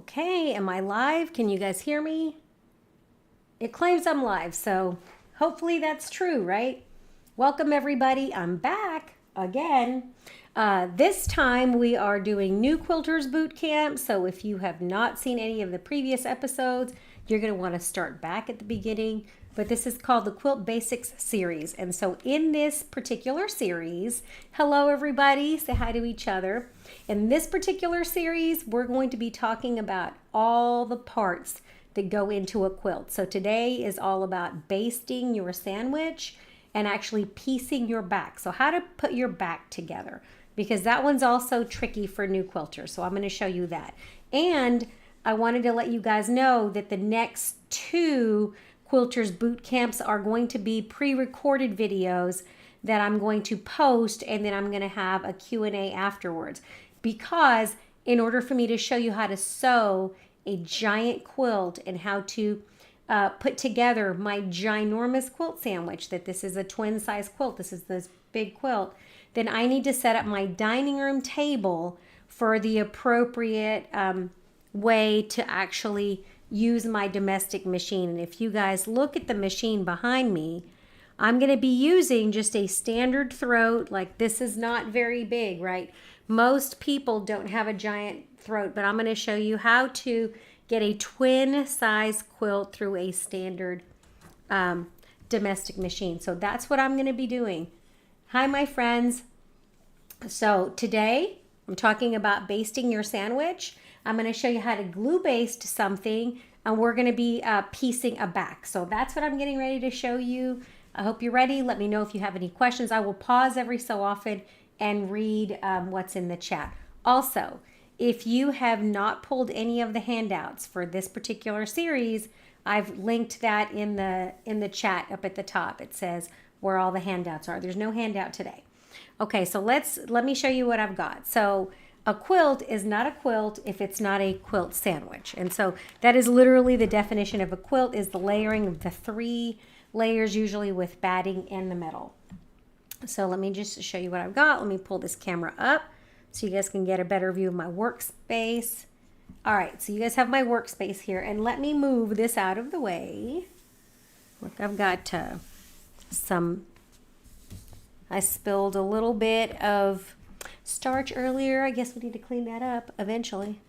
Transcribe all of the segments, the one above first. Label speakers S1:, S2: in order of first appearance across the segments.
S1: Okay, am I live? Can you guys hear me? It claims I'm live, so hopefully that's true, right? Welcome everybody, I'm back again. This time we are doing new Quilters Bootcamp, so if you have not seen any of the previous episodes, you're going to want to start back at the beginning. But this is called the Quilt Basics series. And so in this particular series, hello everybody, say hi to each other. In this particular series, we're going to be talking about all the parts that go into a quilt. So today is all about basting your sandwich and actually piecing your back. So how to put your back together, because that one's also tricky for new quilters. So I'm going to show you that. And I wanted to let you guys know that the next two Quilters boot camps are going to be pre-recorded videos that I'm going to post, and then I'm going to have a Q&A afterwards, because in order for me to show you how to sew a giant quilt and how to put together my ginormous quilt sandwich, that this is a twin size quilt, this is this big quilt, then I need to set up my dining room table for the appropriate way to actually use my domestic machine. And if you guys look at the machine behind me, I'm going to be using just a standard throat. Like, this is not very big, right? Most people don't have a giant throat, but I'm going to show you how to get a twin size quilt through a standard domestic machine. So that's what I'm going to be doing. Hi, my friends. So today I'm talking about basting your sandwich. I'm going to show you how to glue baste something, and we're going to be piecing a back. So that's what I'm getting ready to show you. I hope you're ready. Let me know if you have any questions. I will pause every so often and read what's in the chat. Also, if you have not pulled any of the handouts for this particular series, I've linked that in the chat up at the top. It says where all the handouts are. There's no handout today. Okay, so let me show you what I've got. So a quilt is not a quilt if it's not a quilt sandwich. And so that is literally the definition of a quilt, is the layering of the 3 layers, usually with batting in the middle. So let me just show you what I've got. Let me pull this camera up so you guys can get a better view of my workspace. All right, so you guys have my workspace here, and let me move this out of the way. Look, I've got I spilled a little bit of starch earlier. I guess we need to clean that up eventually,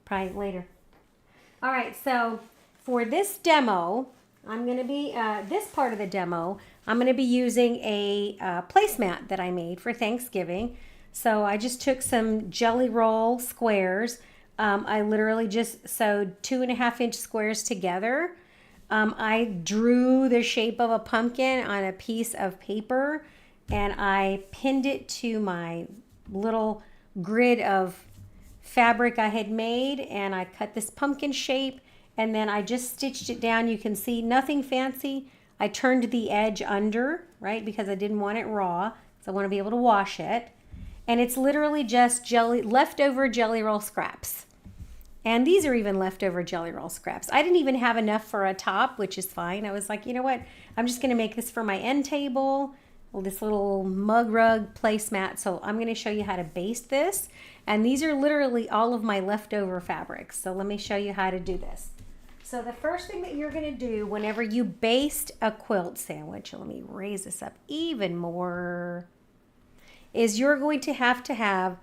S1: probably later. All right, so for this demo, I'm going to be, this part of the demo, I'm going to be using a placemat that I made for Thanksgiving. So I just took some jelly roll squares. I literally just sewed 2.5-inch squares together. I drew the shape of a pumpkin on a piece of paper, and I pinned it to my little grid of fabric I had made, and I cut this pumpkin shape, and then I just stitched it down. You can see nothing fancy. I turned the edge under, right, because I didn't want it raw, so I want to be able to wash it. And it's literally just leftover jelly roll scraps. And these are even leftover jelly roll scraps. I didn't even have enough for a top, which is fine. I was like, you know what, I'm just going to make this for my end table, this little mug rug placemat. So I'm going to show you how to baste this. And these are literally all of my leftover fabrics. So let me show you how to do this. So the first thing that you're going to do whenever you baste a quilt sandwich, let me raise this up even more, is you're going to have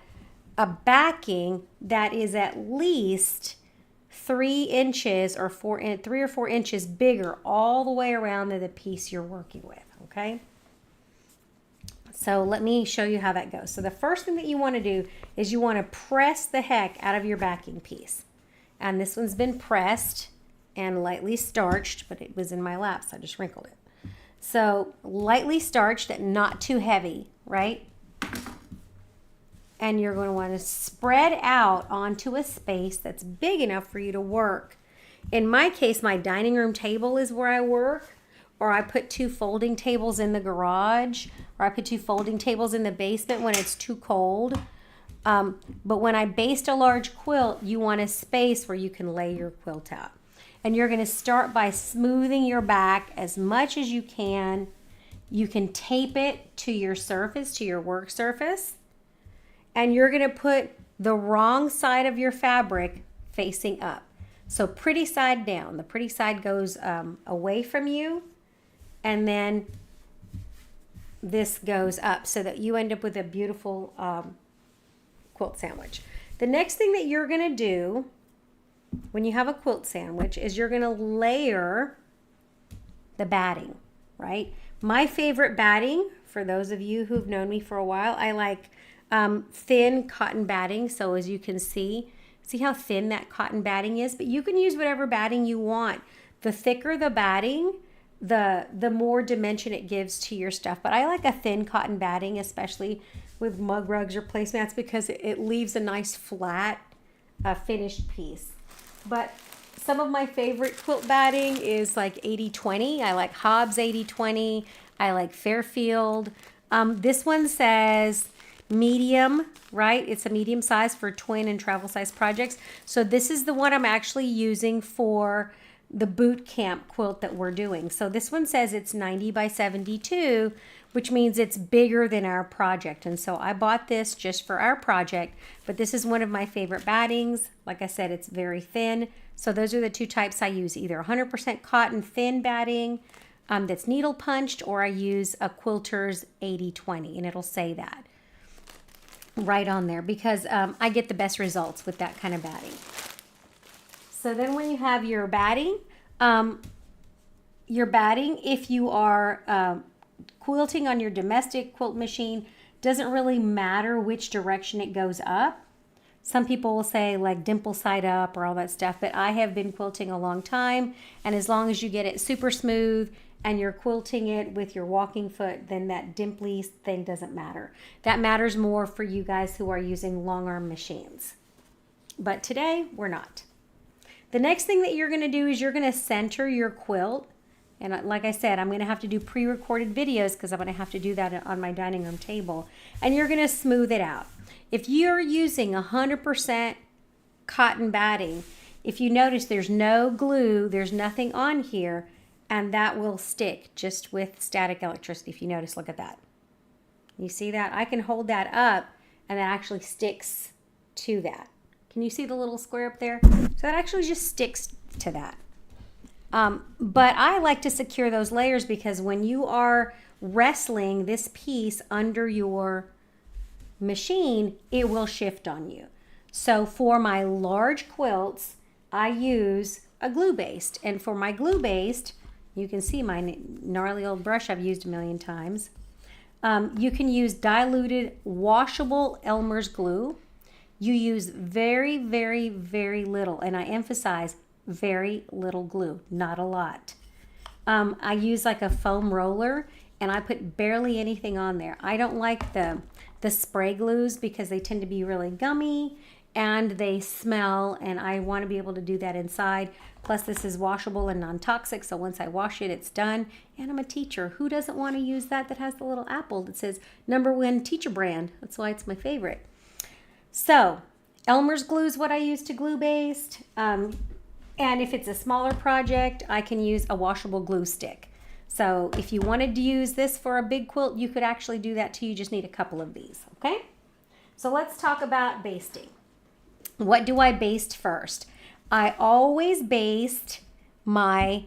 S1: a backing that is at least 3 inches or 3 or 4 inches bigger all the way around the piece you're working with, okay? So let me show you how that goes. So the first thing that you want to do is you want to press the heck out of your backing piece. And this one's been pressed and lightly starched, but it was in my lap, so I just wrinkled it. So lightly starched and not too heavy, right? And you're going to want to spread out onto a space that's big enough for you to work. In my case, my dining room table is where I work, or I put 2 folding tables in the garage, or I put 2 folding tables in the basement when it's too cold. But when I baste a large quilt, you want a space where you can lay your quilt out. And you're going to start by smoothing your back as much as you can. You can tape it to your surface, to your work surface. And you're going to put the wrong side of your fabric facing up. So pretty side down. The pretty side goes away from you, and then this goes up so that you end up with a beautiful quilt sandwich. The next thing that you're going to do when you have a quilt sandwich is you're going to layer the batting, right? My favorite batting, for those of you who've known me for a while, I like thin cotton batting. So as you can see how thin that cotton batting is, but you can use whatever batting you want. The thicker the batting, the more dimension it gives to your stuff. But I like a thin cotton batting, especially with mug rugs or placemats, because it leaves a nice flat finished piece. But some of my favorite quilt batting is like 80-20. I like Hobbs 80-20. I like Fairfield. This one says medium, right? It's a medium size for twin and travel size projects. So this is the one I'm actually using for the Bootcamp quilt that we're doing. So this one says it's 90 by 72, which means it's bigger than our project. And so I bought this just for our project, but this is one of my favorite battings. Like I said, it's very thin. So those are the two types I use, either 100% cotton thin batting that's needle punched, or I use a Quilter's 80-20, and it'll say that right on there because I get the best results with that kind of batting. So then when you have your batting, if you are quilting on your domestic quilt machine, doesn't really matter which direction it goes up. Some people will say like dimple side up or all that stuff, but I have been quilting a long time, and as long as you get it super smooth and you're quilting it with your walking foot, then that dimply thing doesn't matter. That matters more for you guys who are using long arm machines. But today we're not. The next thing that you're going to do is you're going to center your quilt. And like I said, I'm going to have to do pre-recorded videos because I'm going to have to do that on my dining room table. And you're going to smooth it out. If you're using 100% cotton batting, if you notice there's no glue, there's nothing on here, and that will stick just with static electricity. If you notice, look at that. You see that? I can hold that up and that actually sticks to that. Can you see the little square up there? So that actually just sticks to that. But I like to secure those layers because when you are wrestling this piece under your machine, it will shift on you. So for my large quilts, I use a glue based. And for my glue based, you can see my gnarly old brush I've used a million times. You can use diluted washable Elmer's glue. You use very, very, very little, and I emphasize very little glue, not a lot. I use like a foam roller, and I put barely anything on there. I don't like the spray glues because they tend to be really gummy and they smell, and I want to be able to do that inside. Plus this is washable and non-toxic, so once I wash it, it's done. And I'm a teacher. Who doesn't want to use that has the little apple that says #1 teacher brand? That's why it's my favorite. So Elmer's glue is what I use to glue based. And if it's a smaller project, I can use a washable glue stick. So if you wanted to use this for a big quilt, you could actually do that too. You just need a couple of these, okay? So let's talk about basting. What do I baste first? I always baste my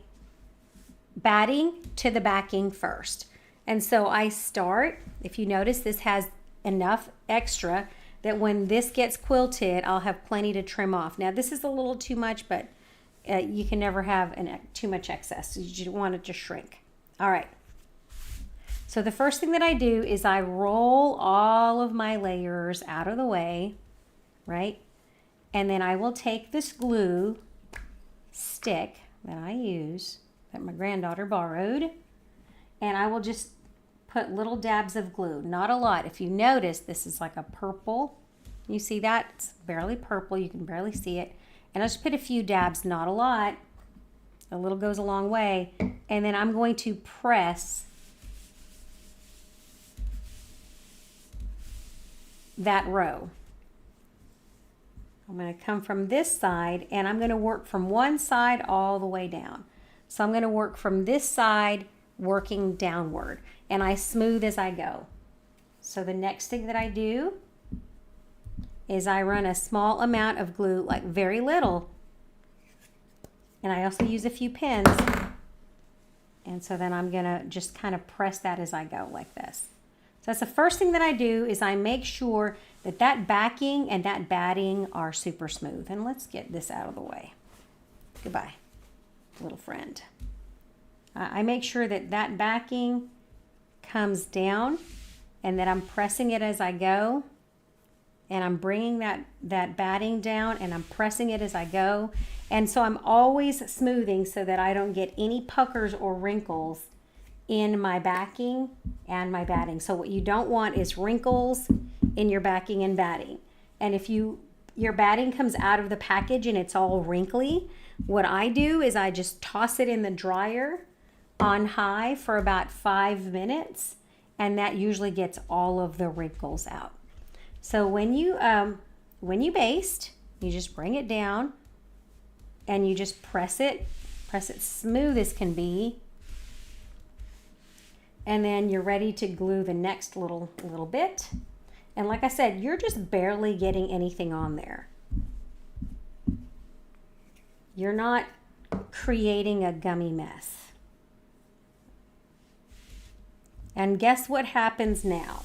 S1: batting to the backing first. And so I start, if you notice, this has enough extra that when this gets quilted, I'll have plenty to trim off. Now this is a little too much, but you can never have too much excess. You want it to shrink. All right. So the first thing that I do is I roll all of my layers out of the way, right? And then I will take this glue stick that I use, that my granddaughter borrowed, and I will just put little dabs of glue, not a lot. If you notice, this is like a purple. You see that? It's barely purple. You can barely see it. And I'll just put a few dabs, not a lot. A little goes a long way. And then I'm going to press that row. I'm going to come from this side, and I'm going to work from one side all the way down. So I'm going to work from this side, working downward, and I smooth as I go. So the next thing that I do is I run a small amount of glue, like very little, and I also use a few pins. And so then I'm gonna just kind of press that as I go like this. So that's the first thing that I do, is I make sure that that backing and that batting are super smooth. And let's get this out of the way. Goodbye, little friend. I make sure that that backing comes down and that I'm pressing it as I go. And I'm bringing that batting down and I'm pressing it as I go. And so I'm always smoothing so that I don't get any puckers or wrinkles in my backing and my batting. So what you don't want is wrinkles in your backing and batting. And if your batting comes out of the package and it's all wrinkly, what I do is I just toss it in the dryer on high for about 5 minutes, and that usually gets all of the wrinkles out. So when you baste, you just bring it down and you just press it smooth as can be. And then you're ready to glue the next little bit. And like I said, you're just barely getting anything on there. You're not creating a gummy mess. And guess what happens now?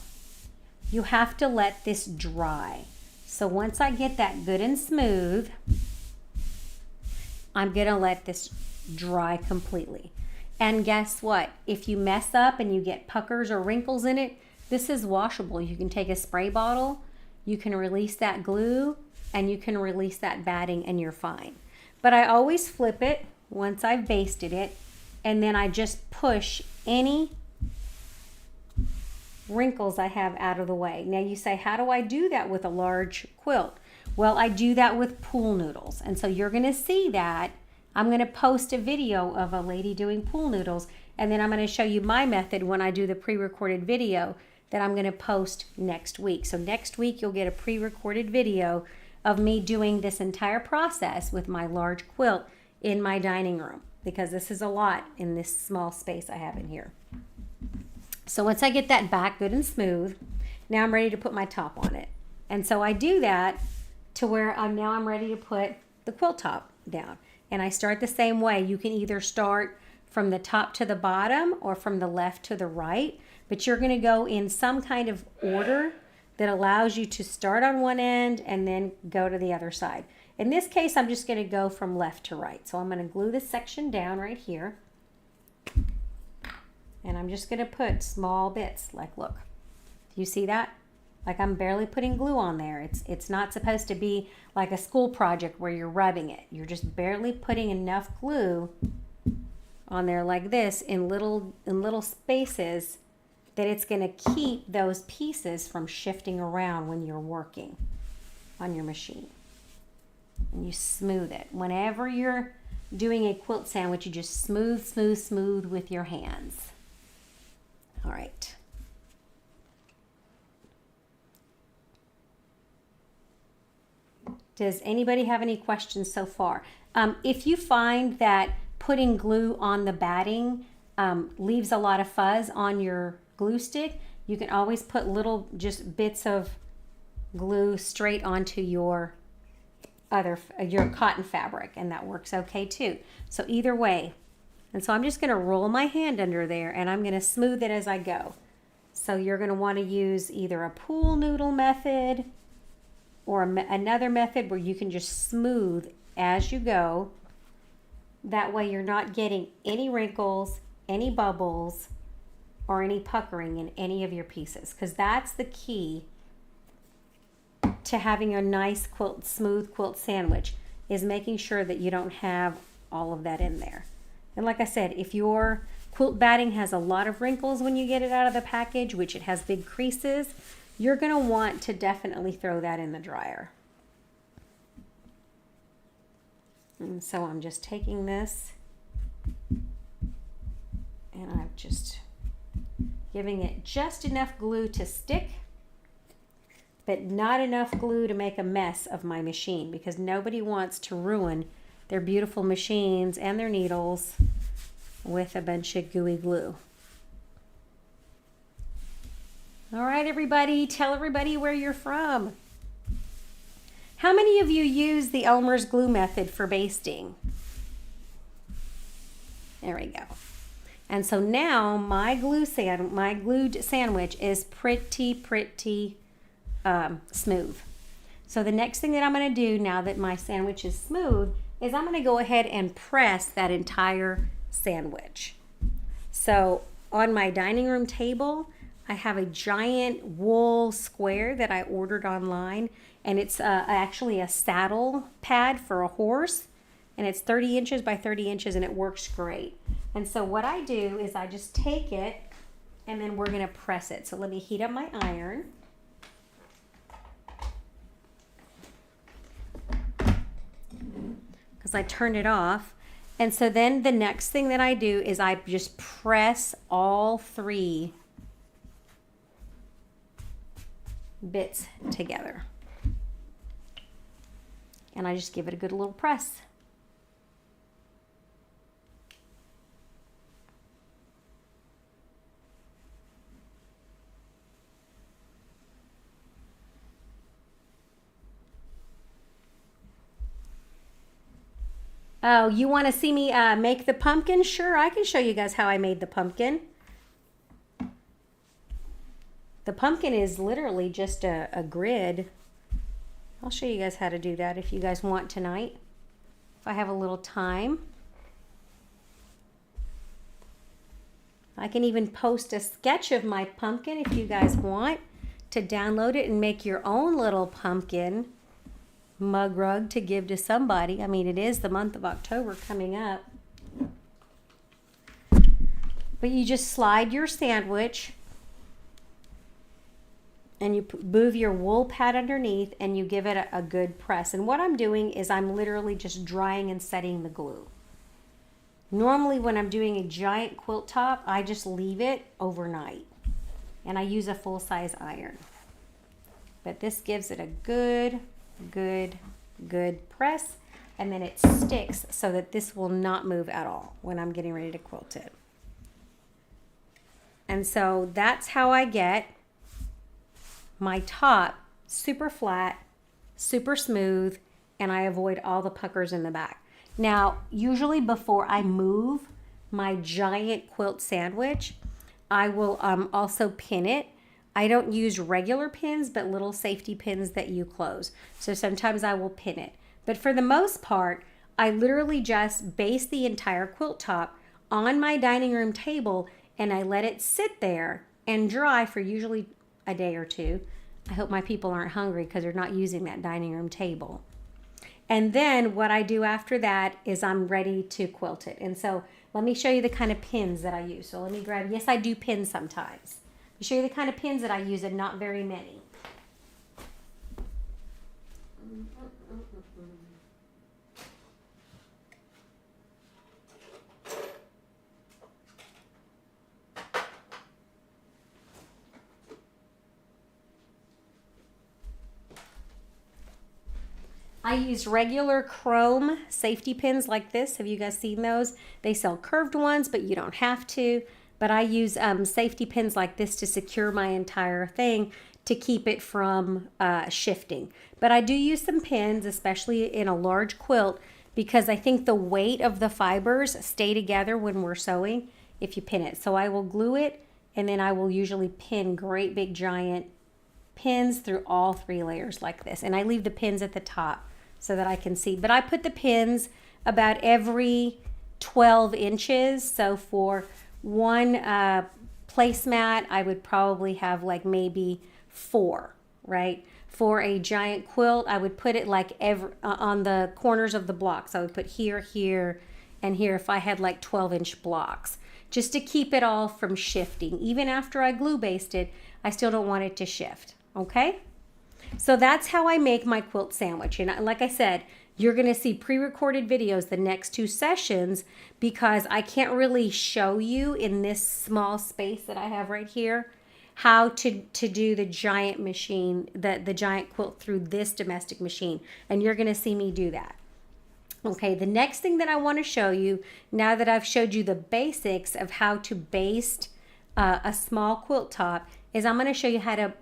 S1: You have to let this dry. So once I get that good and smooth, I'm gonna let this dry completely. And guess what? If you mess up and you get puckers or wrinkles in it, this is washable. You can take a spray bottle, you can release that glue, and you can release that batting and you're fine. But I always flip it once I've basted it, and then I just push any wrinkles I have out of the way. Now you say, how do I do that with a large quilt? Well, I do that with pool noodles. And so you're gonna see that. I'm gonna post a video of a lady doing pool noodles, and then I'm gonna show you my method when I do the pre-recorded video that I'm gonna post next week. So next week you'll get a pre-recorded video of me doing this entire process with my large quilt in my dining room, because this is a lot in this small space I have in here. So once I get that back good and smooth, now I'm ready to put my top on it. And so I do that to where I'm ready to put the quilt top down. And I start the same way. You can either start from the top to the bottom or from the left to the right, but you're gonna go in some kind of order that allows you to start on one end and then go to the other side. In this case, I'm just gonna go from left to right. So I'm gonna glue this section down right here. And I'm just gonna put small bits, like look, do you see that? Like I'm barely putting glue on there. It's not supposed to be like a school project where you're rubbing it. You're just barely putting enough glue on there like this in little spaces that it's gonna keep those pieces from shifting around when you're working on your machine. And you smooth it. Whenever you're doing a quilt sandwich, you just smooth, smooth, smooth with your hands. All right. Does anybody have any questions so far? If you find that putting glue on the batting leaves a lot of fuzz on your glue stick, you can always put little just bits of glue straight onto your cotton fabric, and that works okay too. So either way. And so I'm just going to roll my hand under there and I'm going to smooth it as I go. So you're going to want to use either a pool noodle method or another method where you can just smooth as you go. That way you're not getting any wrinkles, any bubbles, or any puckering in any of your pieces, because that's the key to having a nice quilt, smooth quilt sandwich, is making sure that you don't have all of that in there. And like I said, if your quilt batting has a lot of wrinkles when you get it out of the package, which it has big creases, you're going to want to definitely throw that in the dryer. And so I'm just taking this and I'm just giving it just enough glue to stick, but not enough glue to make a mess of my machine, because nobody wants to ruin their beautiful machines and their needles with a bunch of gooey glue. All right, everybody, tell everybody where you're from. How many of you use the Elmer's glue method for basting? There we go. And so now my glued sandwich is pretty smooth. So the next thing that I'm going to do now that my sandwich is smooth is I'm going to go ahead and press that entire sandwich. So on my dining room table, I have a giant wool square that I ordered online, and it's actually a saddle pad for a horse, and it's 30 inches by 30 inches, and it works great. And so what I do is I just take it, and then we're going to press it. So let me heat up my iron. Because I turned it off. And so then the next thing that I do is I just press all 3 bits together. And I just give it a good little press. Oh, you want to see me make the pumpkin? Sure, I can show you guys how I made the pumpkin. The pumpkin is literally just a grid. I'll show you guys how to do that if you guys want tonight, if I have a little time. I can even post a sketch of my pumpkin if you guys want to download it and make your own little pumpkin mug rug to give to somebody. I mean, it is the month of October coming up. But you just slide your sandwich and you move your wool pad underneath and you give it a good press. And what I'm doing is I'm literally just drying and setting the glue. Normally when I'm doing a giant quilt top, I just leave it overnight and I use a full-size iron. But this gives it a good press, and then it sticks so that this will not move at all when I'm getting ready to quilt it. And so that's how I get my top super flat, super smooth, and I avoid all the puckers in the back. Now, usually before I move my giant quilt sandwich, I will also pin it. I don't use regular pins, but little safety pins that you close. So sometimes I will pin it. But for the most part, I literally just baste the entire quilt top on my dining room table and I let it sit there and dry for usually a day or 2. I hope my people aren't hungry because they're not using that dining room table. And then what I do after that is I'm ready to quilt it. And so let me show you the kind of pins that I use. So let me grab, yes, I do pins sometimes. I'll show you the kind of pins that I use, and not very many. I use regular chrome safety pins like this. Have you guys seen those? They sell curved ones, but you don't have to. But I use safety pins like this to secure my entire thing to keep it from shifting. But I do use some pins, especially in a large quilt, because I think the weight of the fibers stay together when we're sewing if you pin it. So I will glue it, and then I will usually pin great big giant pins through all 3 layers like this. And I leave the pins at the top so that I can see. But I put the pins about every 12 inches. So for one placemat, I would probably have like maybe 4, right? For a giant quilt, I would put it like on the corners of the blocks. I would put here, here, and here if I had like 12-inch blocks, just to keep it all from shifting. Even after I glue baste it, I still don't want it to shift, okay? So that's how I make my quilt sandwich. And like I said, you're going to see pre-recorded videos the next 2 sessions because I can't really show you in this small space that I have right here how to do the giant machine, the giant quilt through this domestic machine. And you're going to see me do that. Okay, the next thing that I want to show you, now that I've showed you the basics of how to baste a small quilt top, is I'm going to show you how to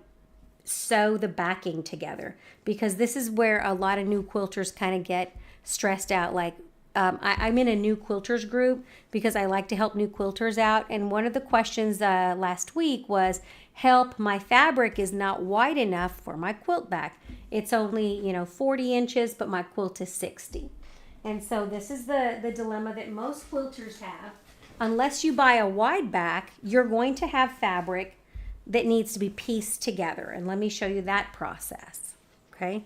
S1: sew the backing together, because this is where a lot of new quilters kind of get stressed out. Like I'm in a new quilters group because I like to help new quilters out. And one of the questions last week was, help, my fabric is not wide enough for my quilt back. It's only, 40 inches, but my quilt is 60. And so this is the dilemma that most quilters have. Unless you buy a wide back, you're going to have fabric that needs to be pieced together. And let me show you that process, okay?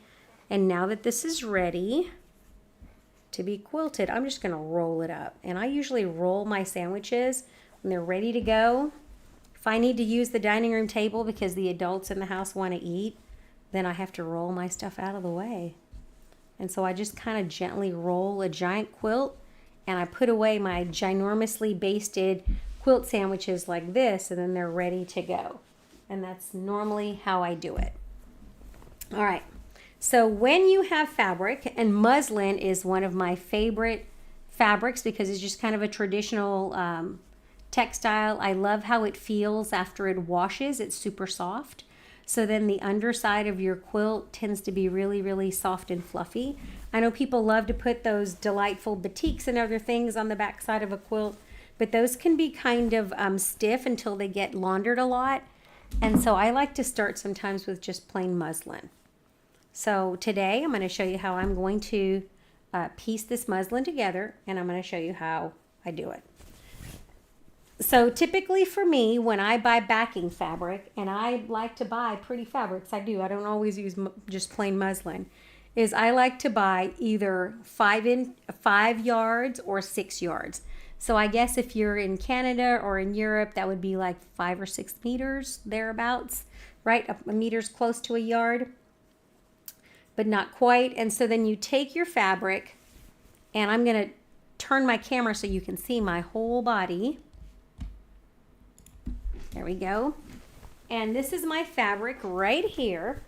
S1: And now that this is ready to be quilted, I'm just gonna roll it up. And I usually roll my sandwiches when they're ready to go. If I need to use the dining room table because the adults in the house wanna eat, then I have to roll my stuff out of the way. And so I just kind of gently roll a giant quilt, and I put away my ginormously basted quilt sandwiches like this, and then they're ready to go. And that's normally how I do it. All right, so when you have fabric, and muslin is one of my favorite fabrics because it's just kind of a traditional textile. I love how it feels after it washes. It's super soft. So then the underside of your quilt tends to be really, really soft and fluffy. I know people love to put those delightful batiks and other things on the back side of a quilt, but those can be kind of stiff until they get laundered a lot. And so I like to start sometimes with just plain muslin. So today I'm going to show you how I'm going to piece this muslin together, and I'm going to show you how I do it. So typically for me, when I buy backing fabric, and I like to buy pretty fabrics, I do, I don't always use just plain muslin, is I like to buy either 5 yards or 6 yards. So I guess if you're in Canada or in Europe, that would be like 5 or 6 meters, thereabouts, right? A meter's close to a yard, but not quite. And so then you take your fabric, and I'm gonna turn my camera so you can see my whole body. There we go. And this is my fabric right here.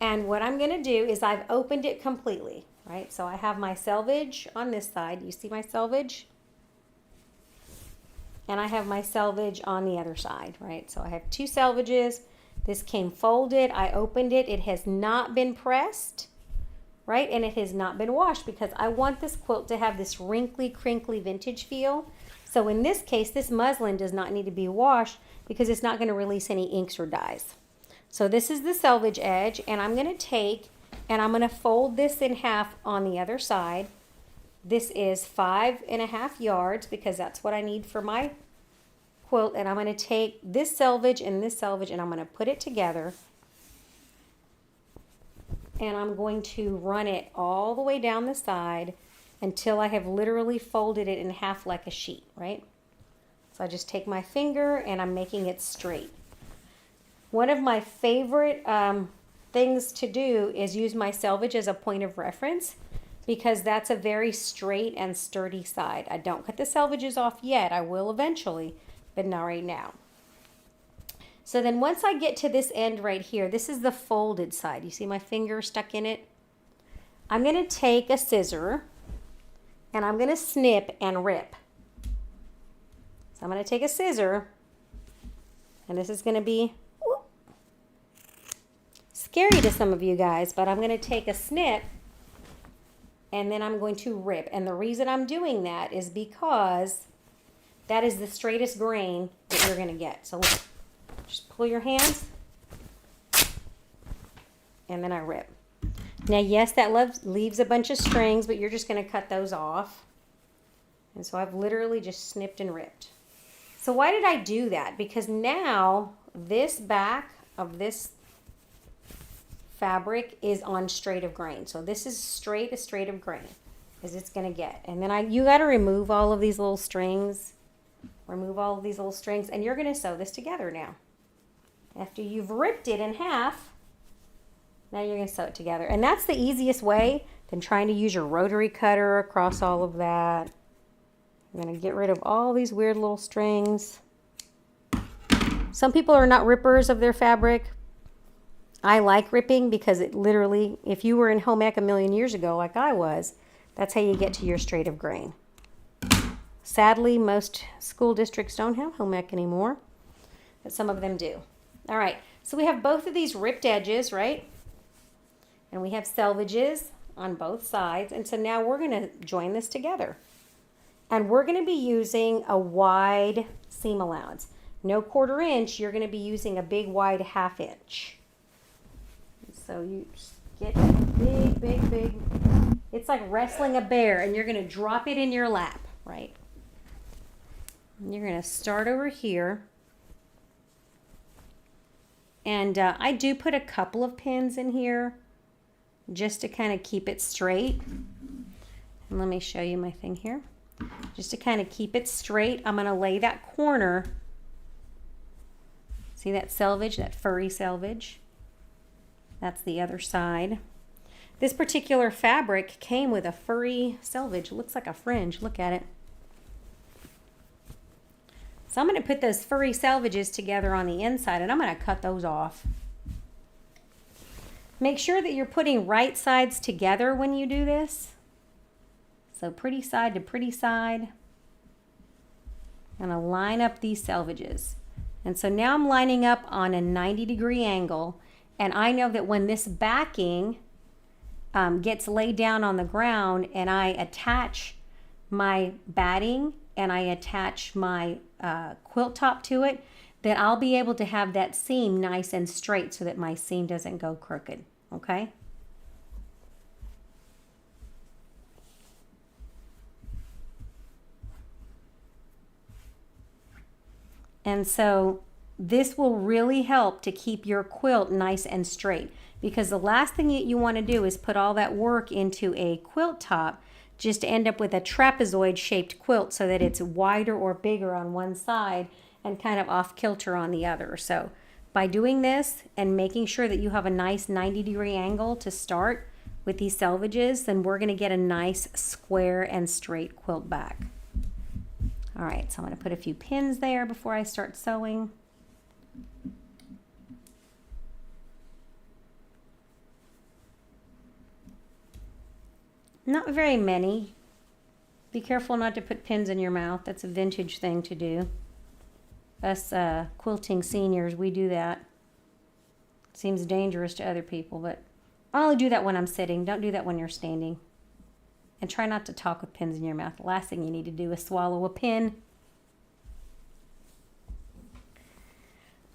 S1: And what I'm gonna do is I've opened it completely, right? So I have my selvage on this side. You see my selvage? And I have my selvage on the other side, right? So I have 2 selvages. This came folded. I opened it. It has not been pressed, right? And it has not been washed because I want this quilt to have this wrinkly, crinkly vintage feel. So in this case, this muslin does not need to be washed because it's not going to release any inks or dyes. So this is the selvage edge, and I'm going to take and I'm going to fold this in half on the other side. This is 5.5 yards because that's what I need for my quilt, and I'm going to take this selvage and I'm going to put it together, and I'm going to run it all the way down the side until I have literally folded it in half like a sheet, right? So I just take my finger and I'm making it straight. One of my favorite things to do is use my selvage as a point of reference because that's a very straight and sturdy side. I don't cut the selvages off yet. I will eventually, but not right now. So then once I get to this end right here, this is the folded side. You see my finger stuck in it? I'm going to take a scissor and I'm going to snip and rip. So I'm going to take a scissor, and this is going to be scary to some of you guys, but I'm going to take a snip and then I'm going to rip. And the reason I'm doing that is because that is the straightest grain that you're going to get. So just pull your hands and then I rip. Now, yes, that leaves a bunch of strings, but you're just going to cut those off. And so I've literally just snipped and ripped. So why did I do that? Because now this back of this fabric is on straight of grain. So this is straight of grain as it's going to get. And then you got to remove all of these little strings. Remove all of these little strings, and you're going to sew this together now. After you've ripped it in half, now you're going to sew it together. And that's the easiest way than trying to use your rotary cutter across all of that. I'm going to get rid of all these weird little strings. Some people are not rippers of their fabric. I like ripping because it literally, if you were in home ec a million years ago like I was, that's how you get to your straight of grain. Sadly, most school districts don't have home ec anymore, but some of them do. All right, So we have both of these ripped edges, right? And we have selvages on both sides. And so now we're going to join this together. And we're going to be using a wide seam allowance. No 1/4 inch, you're going to be using a big wide 1/2 inch. So you just get big. It's like wrestling a bear, and you're going to drop it in your lap, right? And you're going to start over here. And I do put a couple of pins in here just to kind of keep it straight. And let me show you my thing here. Just to kind of keep it straight, I'm going to lay that corner. See that selvage, that furry selvage? That's the other side. This particular fabric came with a furry selvage. It looks like a fringe. Look at it. So I'm going to put those furry selvages together on the inside, and I'm going to cut those off. Make sure that you're putting right sides together when you do this. So pretty side to pretty side. I'm going to line up these selvages. And so now I'm lining up on a 90-degree angle, and I know that when this backing gets laid down on the ground and I attach my batting and I attach my quilt top to it, that I'll be able to have that seam nice and straight so that my seam doesn't go crooked, okay? And so this will really help to keep your quilt nice and straight, because the last thing that you want to do is put all that work into a quilt top just to end up with a trapezoid shaped quilt so that it's wider or bigger on one side and kind of off kilter on the other. So by doing this and making sure that you have a nice 90-degree angle to start with these selvages, then we're going to get a nice square and straight quilt back. All right, so I'm going to put a few pins there before I start sewing. Not very many. Be careful not to put pins in your mouth. That's a vintage thing to do. Us quilting seniors, we do that. Seems dangerous to other people, but I only do that when I'm sitting. Don't do that when you're standing. And try not to talk with pins in your mouth. The last thing you need to do is swallow a pin.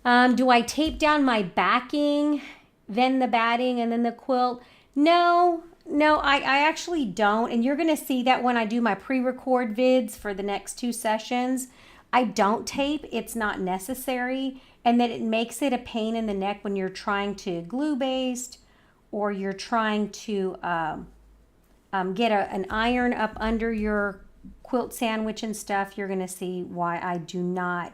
S1: Do I tape down my backing, then the batting, and then the quilt? No, I actually don't. And you're going to see that when I do my pre-record vids for the next 2 sessions. I don't tape. It's not necessary. And then it makes it a pain in the neck when you're trying to glue baste or you're trying to get an iron up under your quilt sandwich and stuff. You're going to see why I do not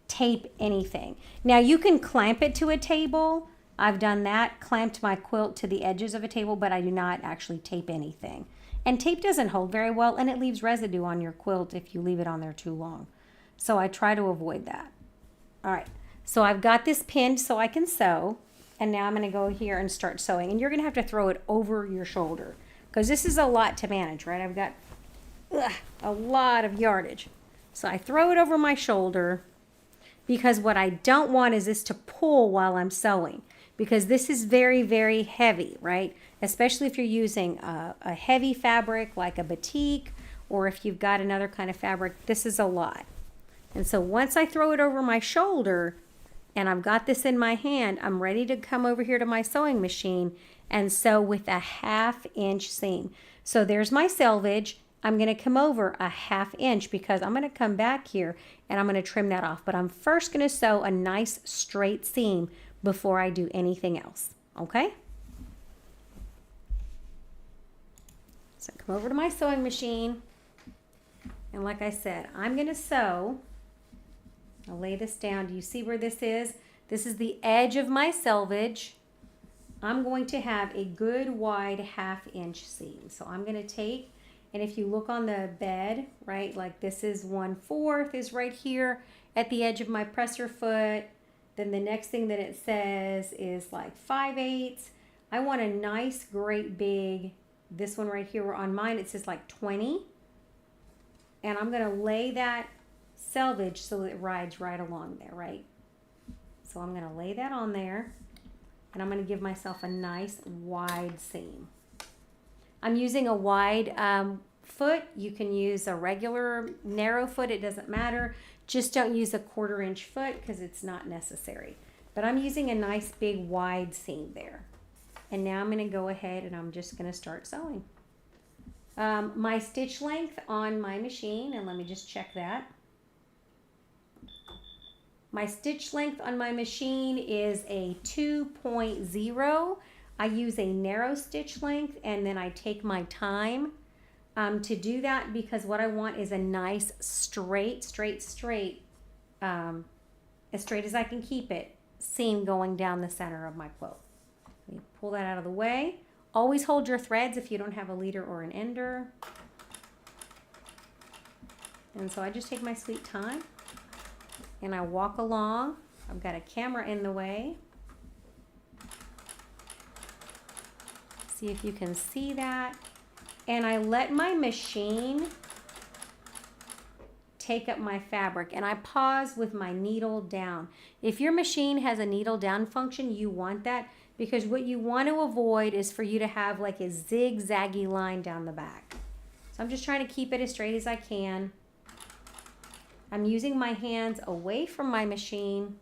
S1: tape anything. Now you can clamp it to a table. I've done that, clamped my quilt to the edges of a table, but I do not actually tape anything. And tape doesn't hold very well, and it leaves residue on your quilt if you leave it on there too long. So I try to avoid that. All right, so I've got this pinned so I can sew, and now I'm going to go here and start sewing. And you're going to have to throw it over your shoulder because this is a lot to manage, right? I've got a lot of yardage. So I throw it over my shoulder because what I don't want is this to pull while I'm sewing, because this is very, very heavy, right? Especially if you're using a heavy fabric like a batik, or if you've got another kind of fabric, this is a lot. And so once I throw it over my shoulder and I've got this in my hand, I'm ready to come over here to my sewing machine and sew with a 1/2 inch seam. So there's my selvage. I'm going to come over a 1/2 inch because I'm going to come back here and I'm going to trim that off. But I'm first going to sew a nice straight seam before I do anything else, okay? So come over to my sewing machine, and like I said, I'm going to sew. I'll lay this down. Do you see where this is? This is the edge of my selvage. I'm going to have a good wide 1/2 inch seam. So I'm going to take, and if you look on the bed, right, like this is 1/4 is right here at the edge of my presser foot. Then the next thing that it says is like 5/8. I want a nice, great big, this one right here, where on mine it says like 20. And I'm going to lay that selvage so it rides right along there, right? So I'm going to lay that on there, and I'm going to give myself a nice wide seam. I'm using a wide foot. You can use a regular narrow foot. It doesn't matter. Just don't use a 1/4 inch foot because it's not necessary. But I'm using a nice big wide seam there. And now I'm going to go ahead and I'm just going to start sewing. My stitch length on my machine, and let me just check that. My stitch length on my machine is a 2.0. I use a narrow stitch length, and then I take my time to do that because what I want is a nice straight, as straight as I can keep it, seam going down the center of my quilt. Let me pull that out of the way. Always hold your threads if you don't have a leader or an ender. And so I just take my sweet time and I walk along. I've got a camera in the way. See if you can see that. And I let my machine take up my fabric, and I pause with my needle down. If your machine has a needle down function, you want that, because what you want to avoid is for you to have like a zigzaggy line down the back. So I'm just trying to keep it as straight as I can. I'm using my hands away from my machine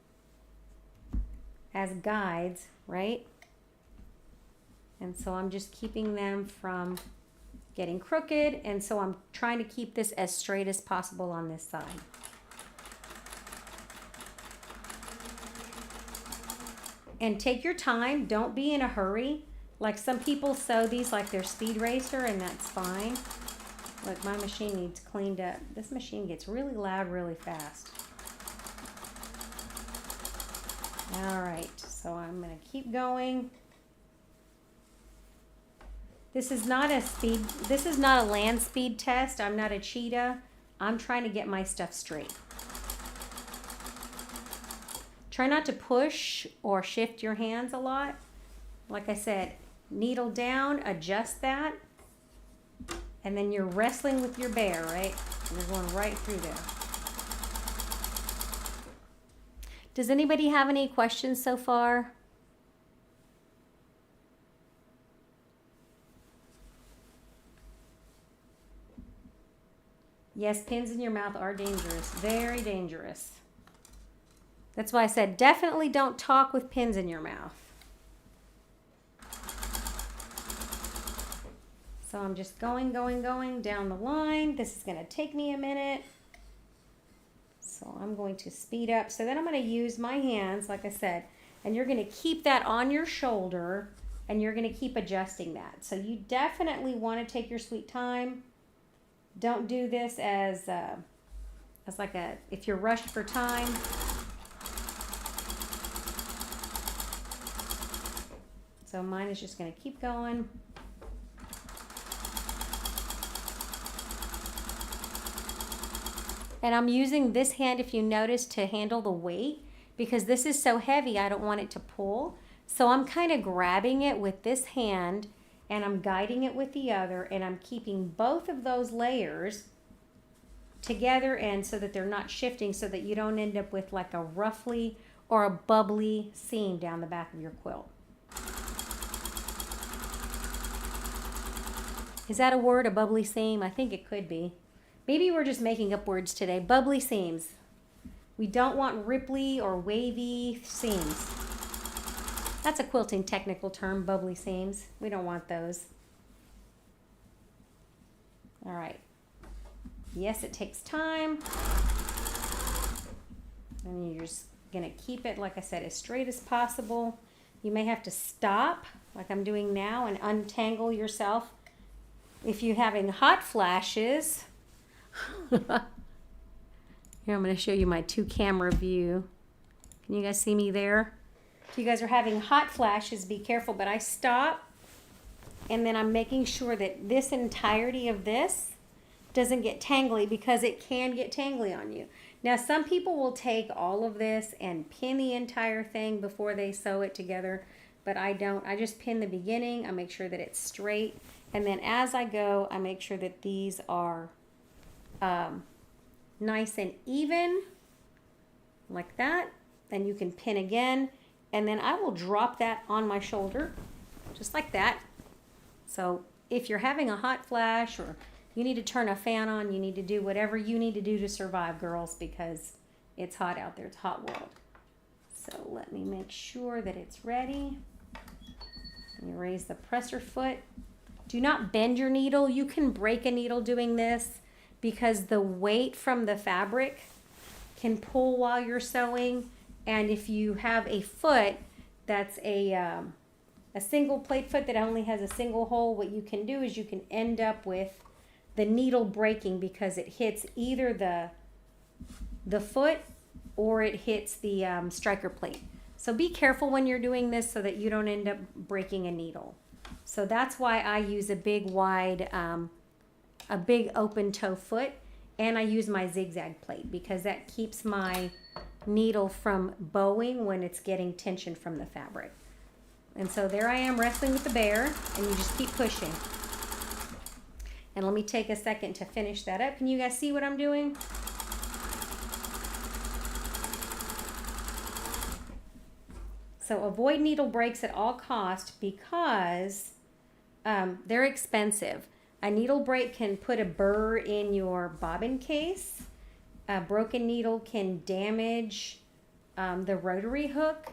S1: as guides, right? And so I'm just keeping them from getting crooked, and so I'm trying to keep this as straight as possible on this side. And take your time, don't be in a hurry. Like some people sew these like they're speed racer, and that's fine. Look, my machine needs cleaned up. This machine gets really loud really fast. All right, so I'm gonna keep going. This is not a land speed test. I'm not a cheetah. I'm trying to get my stuff straight. Try not to push or shift your hands a lot. Like I said, needle down, adjust that, and then you're wrestling with your bear, right? You're going right through there. Does anybody have any questions so far? Yes, pins in your mouth are dangerous, very dangerous. That's why I said definitely don't talk with pins in your mouth. So I'm just going down the line. This is going to take me a minute. So I'm going to speed up. So then I'm going to use my hands, like I said, and you're going to keep that on your shoulder, and you're going to keep adjusting that. So you definitely want to take your sweet time. Don't do this as like if you're rushed for time. So mine is just going to keep going. And I'm using this hand, if you notice, to handle the weight, because this is so heavy, I don't want it to pull. So I'm kind of grabbing it with this hand, and I'm guiding it with the other, and I'm keeping both of those layers together, and so that they're not shifting, so that you don't end up with like a ruffly or a bubbly seam down the back of your quilt. Is that a word, a bubbly seam? I think it could be. Maybe we're just making up words today. Bubbly seams. We don't want ripply or wavy seams. That's a quilting technical term, bubbly seams. We don't want those. All right. Yes, it takes time. And you're just gonna keep it, like I said, as straight as possible. You may have to stop, like I'm doing now, and untangle yourself. If you're having hot flashes, here I'm going to show you my 2-camera view. Can you guys see me there? If you guys are having hot flashes, be careful, but I stop, and then I'm making sure that this entirety of this doesn't get tangly, because it can get tangly on you. Now, some people will take all of this and pin the entire thing before they sew it together, but I don't. I just pin the beginning. I make sure that it's straight, and then as I go, I make sure that these are nice and even, like that. then you can pin again, and then I will drop that on my shoulder, just like that. So if you're having a hot flash or you need to turn a fan on, you need to do whatever you need to do to survive, girls, because it's hot out there. It's a hot world. So let me make sure that it's ready. You raise the presser foot. Do not bend your needle. You can break a needle doing this because the weight from the fabric can pull while you're sewing. And if you have a foot that's a single plate foot that only has a single hole, what you can do is you can end up with the needle breaking because it hits either the foot or it hits the striker plate. So be careful when you're doing this so that you don't end up breaking a needle. So that's why I use a big wide, a big open toe foot, and I use my zigzag plate because that keeps my needle from bowing when it's getting tension from the fabric. And so there I am wrestling with the bear, and you just keep pushing. And let me take a second to finish that up. Can you guys see what I'm doing? So avoid needle breaks at all costs because they're expensive. A needle break can put a burr in your bobbin case. A broken needle can damage the rotary hook,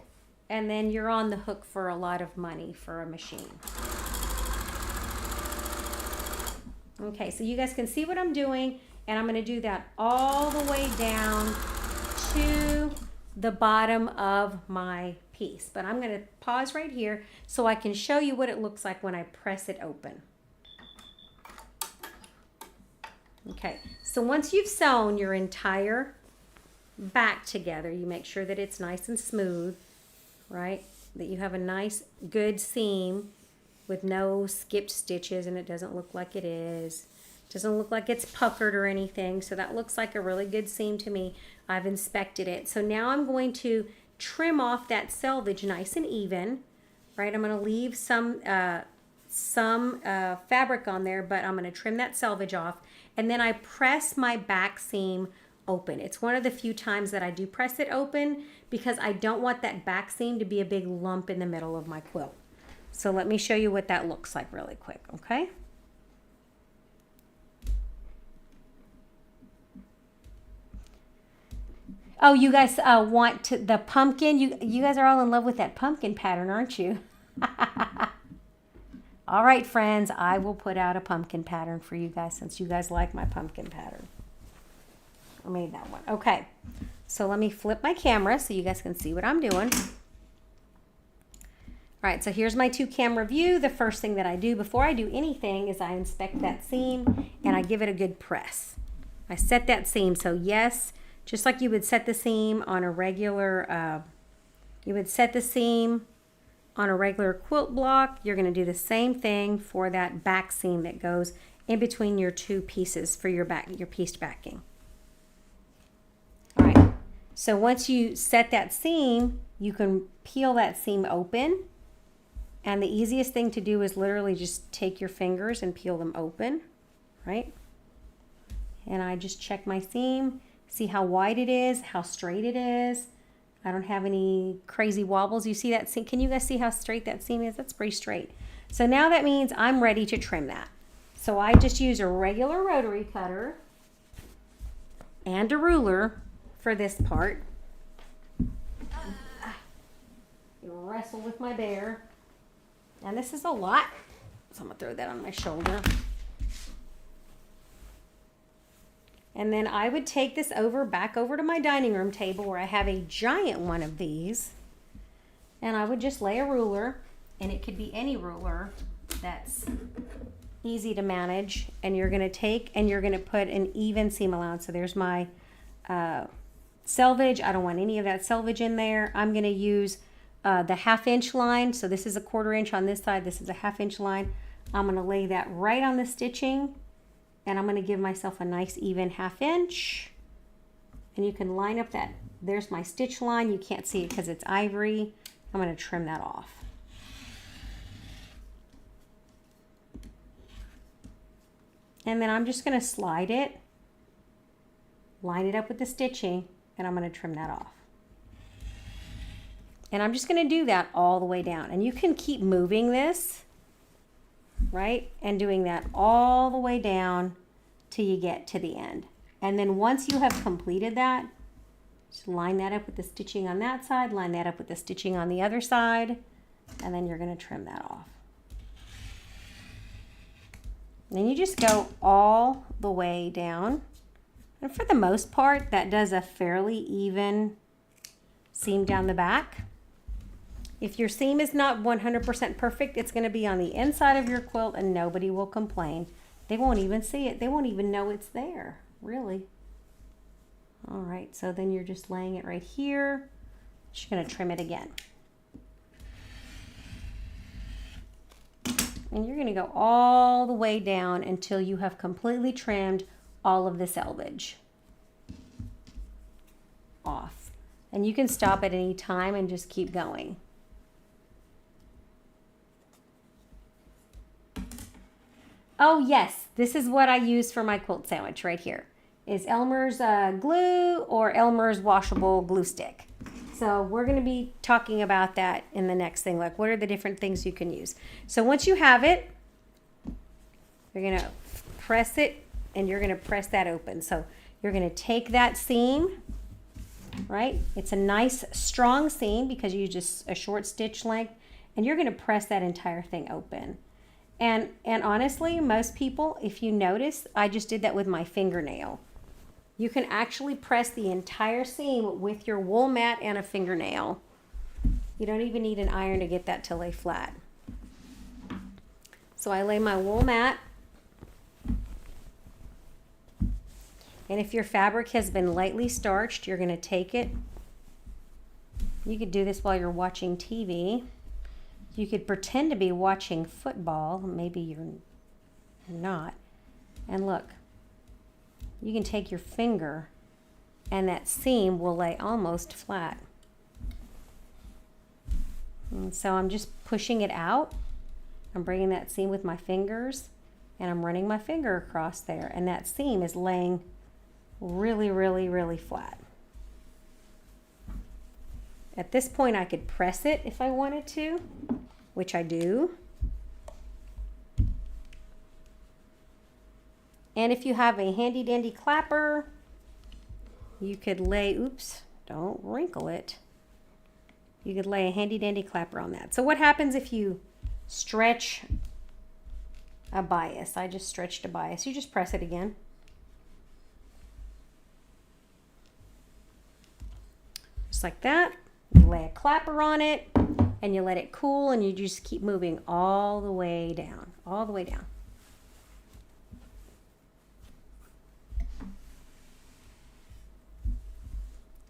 S1: and then you're on the hook for a lot of money for a machine. Okay, so you guys can see what I'm doing, and I'm going to do that all the way down to the bottom of my piece. But I'm going to pause right here so I can show you what it looks like when I press it open. Okay, so once you've sewn your entire back together, you make sure that it's nice and smooth, right? That you have a nice, good seam with no skipped stitches, and it doesn't look like it is. It doesn't look like it's puckered or anything, so that looks like a really good seam to me. I've inspected it. So now I'm going to trim off that selvage nice and even, right? I'm going to leave some fabric on there, but I'm going to trim that selvage off. And then I press my back seam open. It's one of the few times that I do press it open because I don't want that back seam to be a big lump in the middle of my quilt. So let me show you what that looks like really quick, okay? Oh, you guys want the pumpkin? You guys are all in love with that pumpkin pattern, aren't you? All right, friends, I will put out a pumpkin pattern for you guys since you guys like my pumpkin pattern. I made that one. Okay, so let me flip my camera so you guys can see what I'm doing. All right, so here's my 2-camera view. The first thing that I do before I do anything is I inspect that seam and I give it a good press. I set that seam, so yes, just like you would set the seam on a regular, quilt block, you're going to do the same thing for that back seam that goes in between your two pieces for your pieced backing. All right, so once you set that seam, you can peel that seam open. And the easiest thing to do is literally just take your fingers and peel them open, right? And I just check my seam, see how wide it is, how straight it is. I don't have any crazy wobbles. You see that seam? Can you guys see how straight that seam is? That's pretty straight. So now that means I'm ready to trim that. So I just use a regular rotary cutter and a ruler for this part. Wrestle with my bear. And this is a lot, so I'm going to throw that on my shoulder. And then I would take this back over to my dining room table where I have a giant one of these. And I would just lay a ruler, and it could be any ruler that's easy to manage. And you're going to take and you're going to put an even seam allowance. So there's my selvage. I don't want any of that selvage in there. I'm going to use the 1/2 inch line. So this is a 1/4 inch on this side. This is a 1/2 inch line. I'm going to lay that right on the stitching, and I'm going to give myself a nice even 1/2 inch. And you can line up that. There's my stitch line. You can't see it because it's ivory. I'm going to trim that off. And then I'm just going to slide it, line it up with the stitching, and I'm going to trim that off. And I'm just going to do that all the way down. And you can keep moving this, right? And doing that all the way down till you get to the end. And then once you have completed that, just line that up with the stitching on that side, line that up with the stitching on the other side, and then you're going to trim that off. And then you just go all the way down. And for the most part, that does a fairly even seam down the back. If your seam is not 100% perfect, it's going to be on the inside of your quilt and nobody will complain. They won't even see it. They won't even know it's there, really. All right, so then you're just laying it right here. Just going to trim it again. And you're going to go all the way down until you have completely trimmed all of the selvage off. And you can stop at any time and just keep going. Oh yes, this is what I use for my quilt sandwich right here. Is Elmer's glue or Elmer's washable glue stick. So we're going to be talking about that in the next thing. Like what are the different things you can use. So once you have it, you're going to press it and you're going to press that open. So you're going to take that seam, right? It's a nice strong seam because you just a short stitch length, and you're going to press that entire thing open. And honestly, most people, if you notice, I just did that with my fingernail. You can actually press the entire seam with your wool mat and a fingernail. You don't even need an iron to get that to lay flat. So I lay my wool mat. And if your fabric has been lightly starched, you're going to take it. You could do this while you're watching TV. You could pretend to be watching football. Maybe you're not. And look, you can take your finger and that seam will lay almost flat. And so I'm just pushing it out. I'm bringing that seam with my fingers and I'm running my finger across there. And that seam is laying really, really, really flat. At this point, I could press it if I wanted to, which I do. And if you have a handy dandy clapper, you could lay, oops, don't wrinkle it. You could lay a handy dandy clapper on that. So what happens if you stretch a bias? I just stretched a bias. You just press it again. Just like that. You lay a clapper on it and you let it cool and you just keep moving all the way down, all the way down.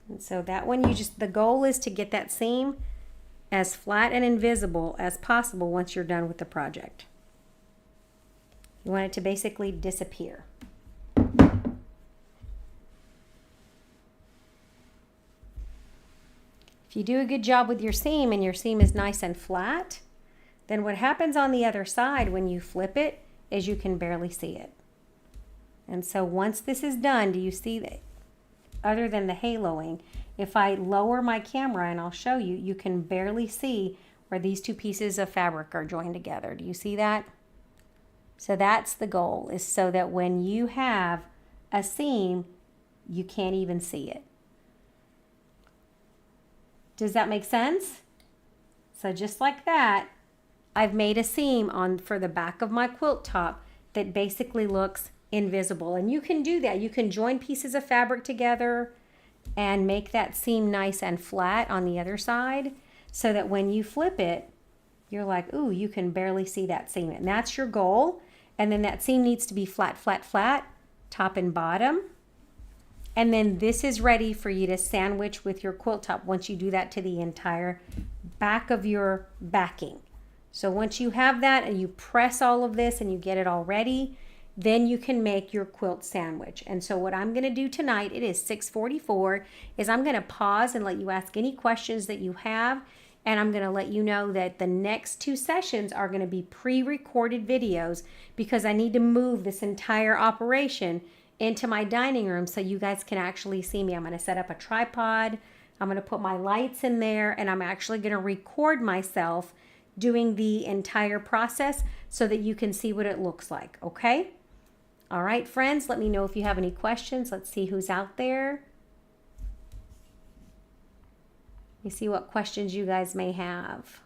S1: And so that one, the goal is to get that seam as flat and invisible as possible once you're done with the project. You want it to basically disappear. If you do a good job with your seam and your seam is nice and flat, then what happens on the other side when you flip it is you can barely see it. And so once this is done, do you see that? Other than the haloing, if I lower my camera and I'll show you, you can barely see where these two pieces of fabric are joined together. Do you see that? So that's the goal, is so that when you have a seam, you can't even see it. Does that make sense? So just like that, I've made a seam for the back of my quilt top that basically looks invisible. And you can do that. You can join pieces of fabric together and make that seam nice and flat on the other side so that when you flip it, you're like, ooh, you can barely see that seam. And that's your goal. And then that seam needs to be flat, flat, flat, top and bottom. And then this is ready for you to sandwich with your quilt top once you do that to the entire back of your backing. So once you have that and you press all of this and you get it all ready, then you can make your quilt sandwich. And so what I'm going to do tonight, it is 6:44, is I'm going to pause and let you ask any questions that you have. And I'm going to let you know that the next 2 sessions are going to be pre-recorded videos because I need to move this entire operation into my dining room so you guys can actually see me. I'm going to set up a tripod I'm going to put my lights in there, and I'm actually going to record myself doing the entire process so that you can see what it looks like, okay? All right, friends, let me know if you have any questions. Let's see who's out there. Let me see what questions you guys may have.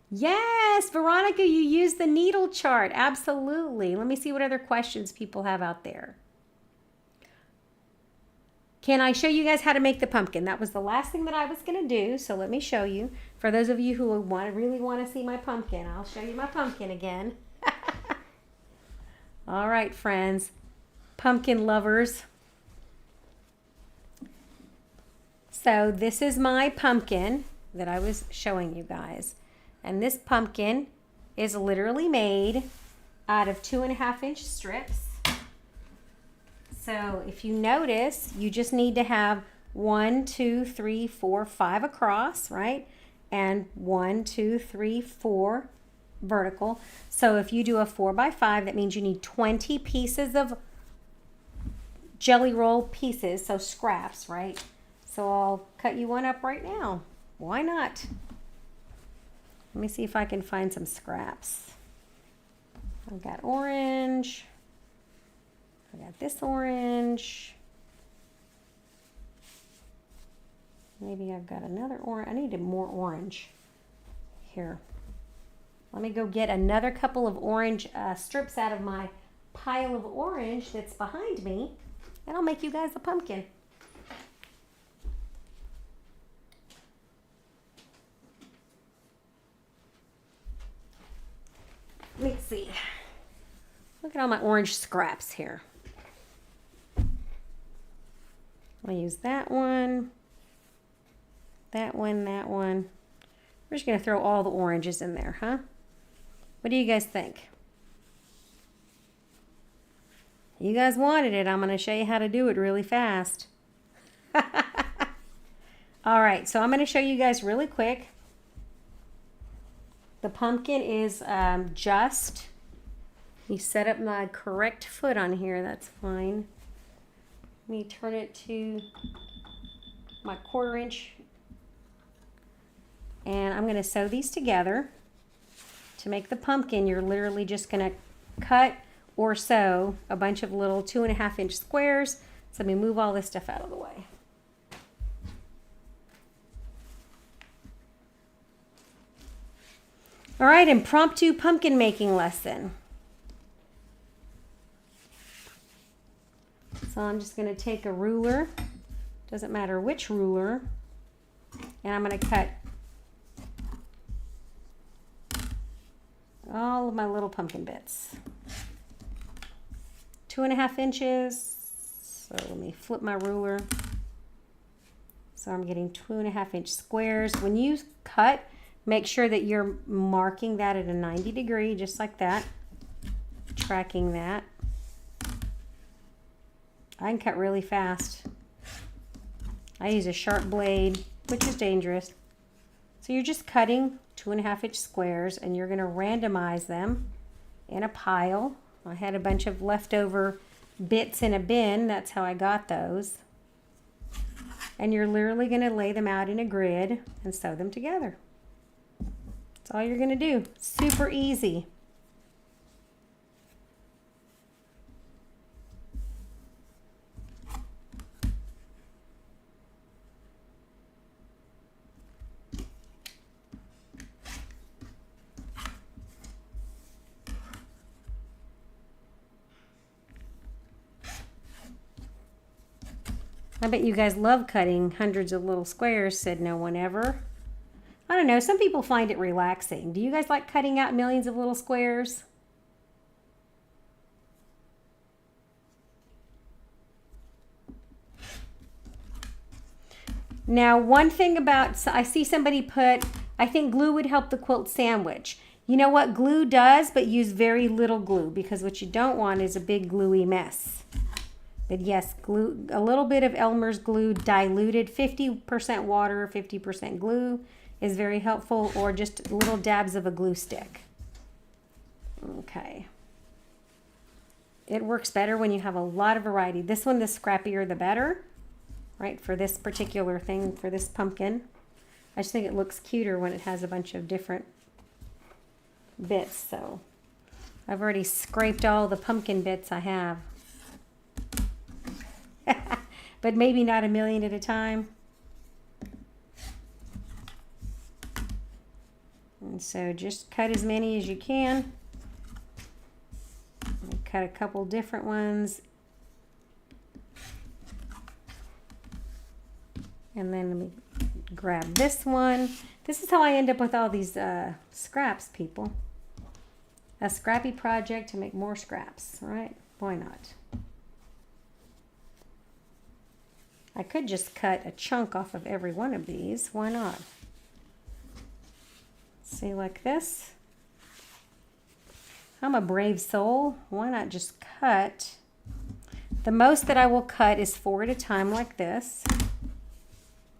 S1: Yes, Veronica, you use the needle chart. Absolutely. Let me see what other questions people have out there. Can I show you guys how to make the pumpkin? That was the last thing that I was going to do, so let me show you. For those of you who really want to see my pumpkin, I'll show you my pumpkin again. All right, friends, pumpkin lovers. So this is my pumpkin that I was showing you guys. And this pumpkin is literally made out of 2.5-inch strips. So if you notice, you just need to have 1, 2, 3, 4, 5 across, right? And 1, 2, 3, 4 vertical. So if you do a 4x5, that means you need 20 pieces of jelly roll pieces, so scraps, right? So I'll cut you one up right now. Why not? Let me see if I can find some scraps. I've got orange. I got this orange. Maybe I've got another orange. I needed more orange. Here. Let me go get another couple of orange strips out of my pile of orange that's behind me, and I'll make you guys a pumpkin. Let's see. Look at all my orange scraps here. I'll use that one, that one, that one. We're just going to throw all the oranges in there, huh? What do you guys think? You guys wanted it. I'm going to show you how to do it really fast. All right, so I'm going to show you guys really quick. The pumpkin is just, you set up my correct foot on here, that's fine. Let me turn it to my 1/4 inch. And I'm going to sew these together. To make the pumpkin, you're literally just going to cut or sew a bunch of little 2.5-inch squares. So let me move all this stuff out of the way. All right, impromptu pumpkin making lesson. So I'm just going to take a ruler, doesn't matter which ruler, and I'm going to cut all of my little pumpkin bits. 2.5 inches. So let me flip my ruler. So I'm getting 2.5-inch squares. When you cut, make sure that you're marking that at a 90 degree, just like that. Tracking that. I can cut really fast. I use a sharp blade, which is dangerous. So you're just cutting 2.5-inch squares, and you're going to randomize them in a pile. I had a bunch of leftover bits in a bin. That's how I got those. And you're literally going to lay them out in a grid and sew them together. That's all you're going to do. Super easy. I bet you guys love cutting hundreds of little squares, said no one ever. I don't know, some people find it relaxing. Do you guys like cutting out millions of little squares? Now, one thing about, I see somebody put, I think glue would help the quilt sandwich. You know what? Glue does, but use very little glue, because what you don't want is a big gluey mess. But yes, glue, a little bit of Elmer's glue diluted, 50% water, 50% glue is very helpful, or just little dabs of a glue stick. Okay. it works better when you have a lot of variety. This one, the scrappier the better, right? For this particular thing, for this pumpkin. I just think it looks cuter when it has a bunch of different bits. So I've already scraped all the pumpkin bits I have. But maybe not a million at a time. And so just cut as many as you can. Cut a couple different ones. And then let me grab this one. This is how I end up with all these scraps, people. A scrappy project to make more scraps, right? Why not? I could just cut a chunk off of every one of these. Why not? See, like this. I'm a brave soul. Why not just cut? The most that I will cut is 4 at a time like this.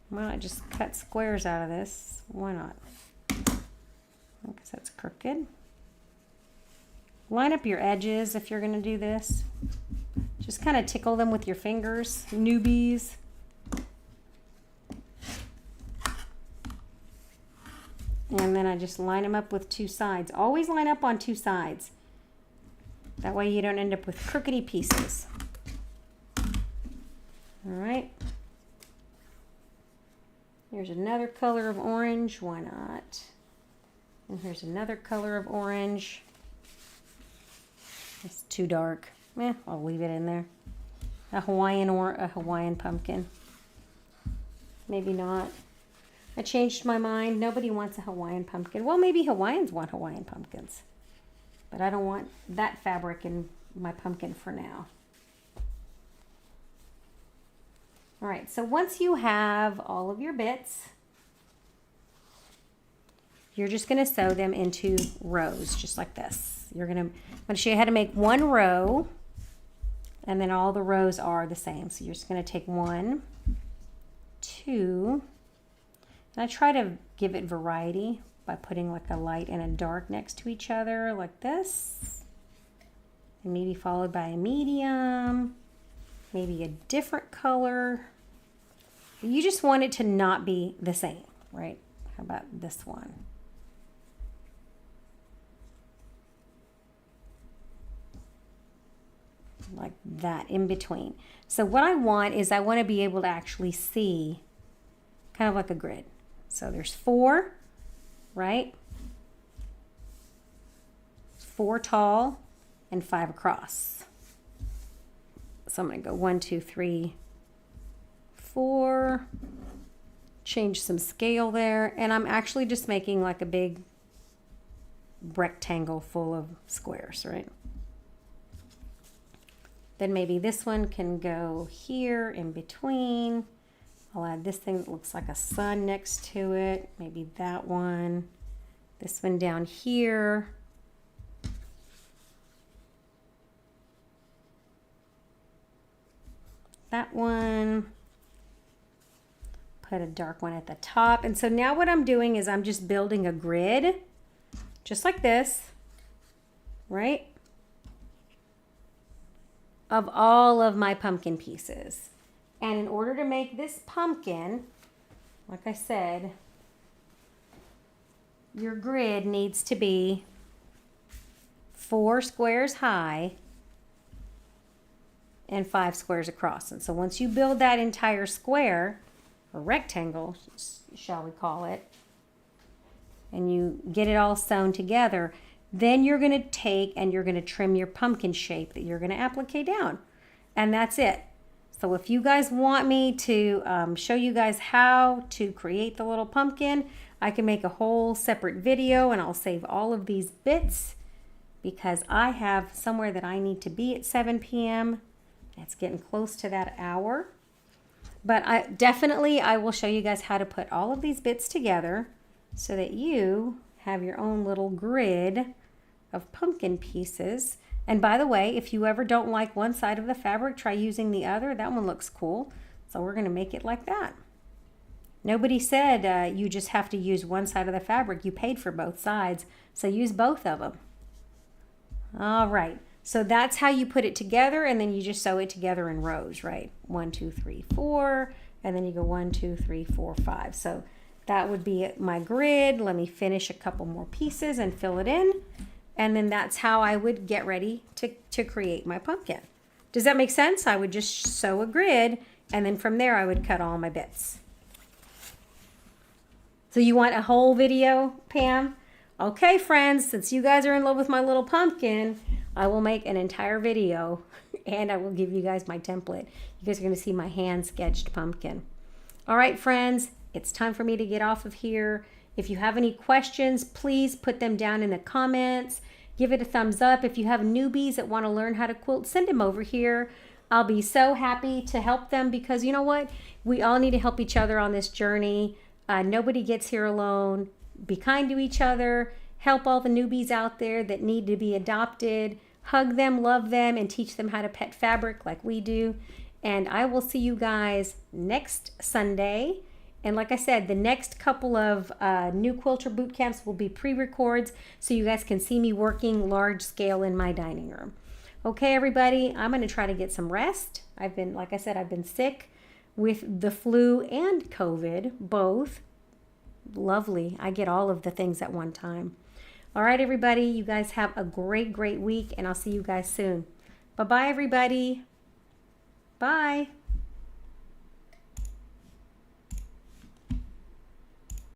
S1: Why not just cut squares out of this? Why not? Because that's crooked. Line up your edges if you're going to do this. Just kind of tickle them with your fingers, newbies. And then I just line them up with 2 sides. Always line up on 2 sides. That way you don't end up with crookedy pieces. All right. Here's another color of orange. Why not? And here's another color of orange. It's too dark. I'll leave it in there. A Hawaiian pumpkin. Maybe not. I changed my mind. Nobody wants a Hawaiian pumpkin. Well, maybe Hawaiians want Hawaiian pumpkins. But I don't want that fabric in my pumpkin for now. All right, so once you have all of your bits, you're just going to sew them into rows, just like this. I'm going to show you how to make 1 row, and then all the rows are the same. So you're just going to take 1, 2, and I try to give it variety by putting like a light and a dark next to each other, like this. And maybe followed by a medium, maybe a different color. You just want it to not be the same, right? How about this one? Like that in between. So what I want is I want to be able to actually see kind of like a grid. So there's 4, right? 4 tall and 5 across. So I'm going to go 1, 2, 3, 4. Change some scale there. And I'm actually just making like a big rectangle full of squares, right? Then maybe this one can go here in between. I'll add this thing that looks like a sun next to it. Maybe that one. This one down here. That one. Put a dark one at the top. And so now what I'm doing is I'm just building a grid, just like this, right? Of all of my pumpkin pieces. And in order to make this pumpkin, like I said, your grid needs to be 4 squares high and 5 squares across. And so once you build that entire square, or rectangle, shall we call it, and you get it all sewn together, then you're going to take and you're going to trim your pumpkin shape that you're going to applique down. And that's it. So if you guys want me to show you guys how to create the little pumpkin, I can make a whole separate video and I'll save all of these bits because I have somewhere that I need to be at 7 p.m. It's getting close to that hour. But I will show you guys how to put all of these bits together so that you have your own little grid of pumpkin pieces. And by the way, if you ever don't like one side of the fabric, try using the other. That one looks cool. So we're going to make it like that. Nobody said you just have to use one side of the fabric. You paid for both sides, so use both of them. All right. So that's how you put it together, and then you just sew it together in rows, right? 1, 2, 3, 4, and then you go 1, 2, 3, 4, 5. So that would be my grid. Let me finish a couple more pieces and fill it in. And then that's how I would get ready to create my pumpkin. Does that make sense? I would just sew a grid, and then from there I would cut all my bits. So you want a whole video, Pam? Okay, friends, since you guys are in love with my little pumpkin, I will make an entire video and I will give you guys my template. You guys are going to see my hand sketched pumpkin. All right, friends, it's time for me to get off of here. If you have any questions, please put them down in the comments. Give it a thumbs up. If you have newbies that want to learn how to quilt, send them over here. I'll be so happy to help them because you know what? We all need to help each other on this journey. Nobody gets here alone. Be kind to each other. Help all the newbies out there that need to be adopted. Hug them, love them, and teach them how to pet fabric like we do. And I will see you guys next Sunday. And like I said, the next couple of new quilter boot camps will be pre-records so you guys can see me working large scale in my dining room. Okay, everybody, I'm going to try to get some rest. Like I said, I've been sick with the flu and COVID, both. Lovely. I get all of the things at one time. All right, everybody, you guys have a great, great week, and I'll see you guys soon. Bye-bye, everybody. Bye.